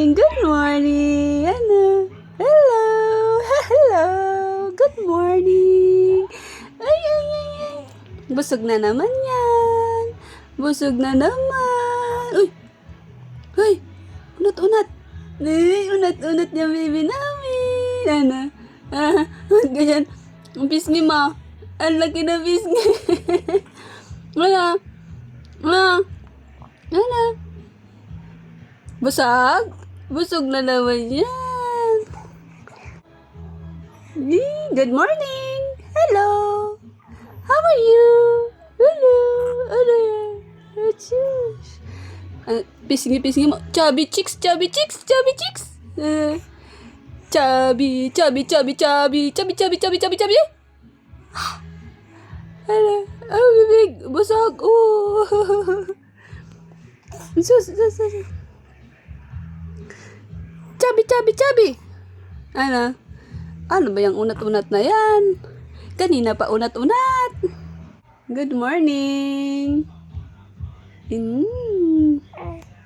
morning. Good morning. Ano? Hello. Hello. Good morning. Ay, ay, ay, ay. Busog na naman yan. Busog na naman. Uy. Uy. Unat-unat. Ay, unat-unat niya baby namin. Ano? Ganyan. Ang pisngi mo. Ang laki na pisngi. Ano? Ano? Busog? Busog na naman yan. Good morning. Hello. How are you? Hello. Ano yan? Achoosh. Pisngi mo. Chubby chicks. Chubby chicks. Chubby chicks. Chubby. Ano? Oh, bibig. Busog. Oh. Sus. Chubby. Ano? Ano ba yung unat-unat na yan? Kanina pa unat-unat. Good morning.